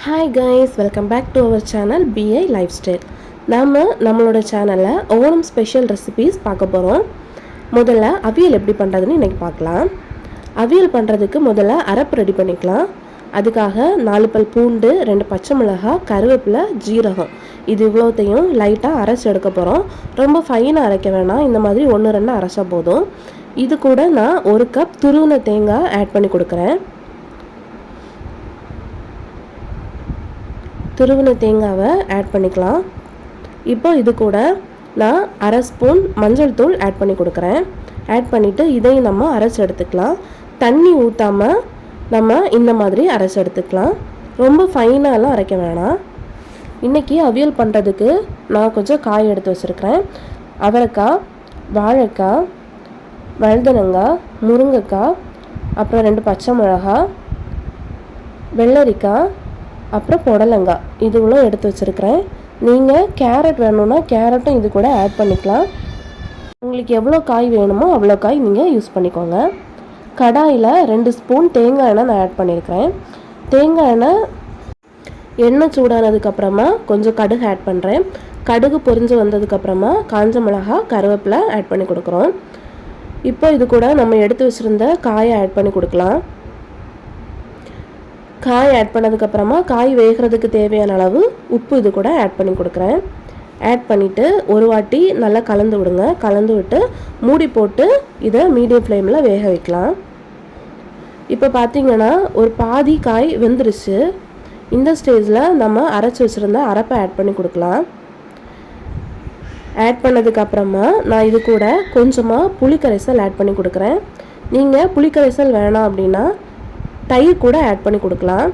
Hi guys, welcome back to our channel BI Lifestyle. நம்மளோட சேனல்ல Onam special recipes பார்க்க போறோம். முதல்ல அவியல் எப்படி பண்றதுன்னு இன்னைக்கு பார்க்கலாம். அவியல் பண்றதுக்கு முதல்ல அரப்பு ரெடி பண்ணிக்கலாம். அதுக்காக 4 பல் பூண்டு, 2 பச்சை மிளகாய், கருவேப்பிலை, ஜீரகம் இது இவ்வளோத்தையும் லைட்டா அரைச்சு எடுக்க போறோம். ரொம்ப ஃபைனா அரைக்க வேணாம். இந்த மாதிரி 1-2 அரைச்சா போதும். இது கூட நான் 1 கப் துருவின தேங்காய் ஆட் பண்ணி கொடுக்கிறேன். துருவின தேங்காவை ஆட் பண்ணிக்கலாம். இப்போ இது கூட நான் 1/2 ஸ்பூன் மஞ்சள் தூள் ஆட் பண்ணி கொடுக்குறேன். ஆட் பண்ணிவிட்டு இதையும் நம்ம அரைச்சி எடுத்துக்கலாம். தண்ணி ஊற்றாமல் நம்ம இந்த மாதிரி அரைச்சி எடுத்துக்கலாம். ரொம்ப ஃபைனாலாம் அரைக்க வேணாம். இன்றைக்கி அவியல் பண்ணுறதுக்கு நான் கொஞ்சம் காய் எடுத்து வச்சுருக்கிறேன். அவரைக்காய், வாழைக்காய், வழுதனங்காய், முருங்கைக்காய், அப்புறம் 2 பச்சை மிளகாய், வெள்ளரிக்காய், அப்புறம் புடலங்காய் இதுவும் எடுத்து வச்சுருக்கிறேன். நீங்கள் கேரட் வேணும்னா கேரட்டும் இது கூட ஆட் பண்ணிக்கலாம். உங்களுக்கு எவ்வளோ காய் வேணுமோ அவ்வளோ காய் நீங்கள் யூஸ் பண்ணிக்கோங்க. கடாயில் 2 ஸ்பூன் தேங்காய் எண்ணெய் நான் ஆட் பண்ணியிருக்கிறேன். தேங்காய் எண்ணெய் சூடானதுக்கப்புறமா கொஞ்சம் கடுகு ஆட் பண்ணுறேன். கடுகு பொரிஞ்சு வந்ததுக்கப்புறமா காஞ்ச மிளகாய், கருவேப்பிலை ஆட் பண்ணி கொடுக்குறோம். இப்போ இது கூட நம்ம எடுத்து வச்சுருந்த காயை ஆட் பண்ணி கொடுக்கலாம். காய் ஆட் பண்ணதுக்கப்புறமா காய் வேகிறதுக்கு தேவையான அளவு உப்பு இது கூட ஆட் பண்ணி கொடுக்குறேன். ஆட் பண்ணிவிட்டு ஒரு வாட்டி நல்லா கலந்து விடுங்க. கலந்து விட்டு மூடி போட்டு இதை மீடியம் ஃப்ளேமில் வேக வைக்கலாம். இப்போ பார்த்திங்கன்னா ஒரு பாதி காய் வெந்துருச்சு. இந்த ஸ்டேஜில் நம்ம அரைச்சி வச்சுருந்த அரப்பை ஆட் பண்ணி கொடுக்கலாம். ஆட் பண்ணதுக்கப்புறமா நான் இது கூட கொஞ்சமாக புளிக்கரைசல் ஆட் பண்ணி கொடுக்குறேன். நீங்கள் புளிக்கரைசல் வேணாம் அப்படின்னா தயிர் கூட ஆட் பண்ணி கொடுக்கலாம்.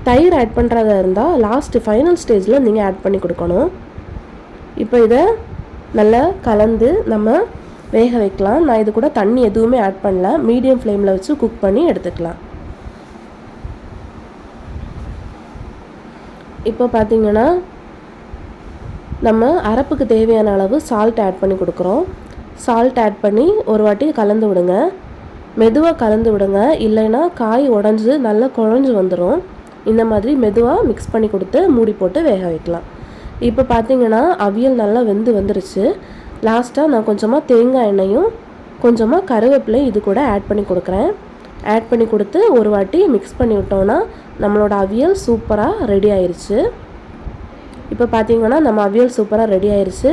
தயிர் ஆட் பண்ணுறதா இருந்தால் லாஸ்ட்டு ஃபைனல் ஸ்டேஜில் நீங்கள் ஆட் பண்ணி கொடுக்கணும். இப்போ இதை நல்லா கலந்து நம்ம வேக வைக்கலாம். நான் இது கூட தண்ணி எதுவுமே ஆட் பண்ணல. மீடியம் ஃப்ளேமில் வச்சு குக் பண்ணி எடுத்துக்கலாம். இப்போ பார்த்திங்கன்னா நம்ம அரப்புக்கு தேவையான அளவு சால்ட் ஆட் பண்ணி கொடுக்குறோம். சால்ட் ஆட் பண்ணி ஒரு வாட்டி கலந்து விடுங்க. மெதுவாக கலந்து விடுங்க, இல்லைன்னா காய் உடஞ்சி நல்லா குழஞ்சி வந்துடும். இந்த மாதிரி மெதுவாக மிக்ஸ் பண்ணி கொடுத்து மூடி போட்டு வேக வைக்கலாம். இப்போ பார்த்திங்கன்னா அவியல் நல்லா வந்துருச்சு. லாஸ்ட்டாக நான் கொஞ்சமாக தேங்காய் எண்ணெயும் கொஞ்சமாக கருவேப்பிலையும் இது கூட ஆட் பண்ணி கொடுக்குறேன். ஆட் பண்ணி கொடுத்து ஒரு வாட்டி மிக்ஸ் பண்ணி விட்டோன்னா நம்மளோட அவியல் சூப்பராக ரெடி ஆயிடுச்சு. இப்போ பார்த்திங்கன்னா நம்ம அவியல் சூப்பராக ரெடி ஆயிடுச்சு.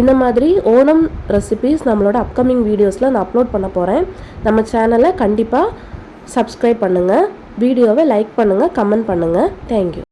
இந்த மாதிரி ஓணம் ரெசிபீஸ் நம்மளோட அப்கமிங் வீடியோஸில் நான் அப்லோட் பண்ண போகிறேன். நம்ம சேனலை கண்டிப்பாக சப்ஸ்கிரைப் பண்ணுங்கள். வீடியோவை லைக் பண்ணுங்கள், கமெண்ட் பண்ணுங்கள். தேங்க்யூ.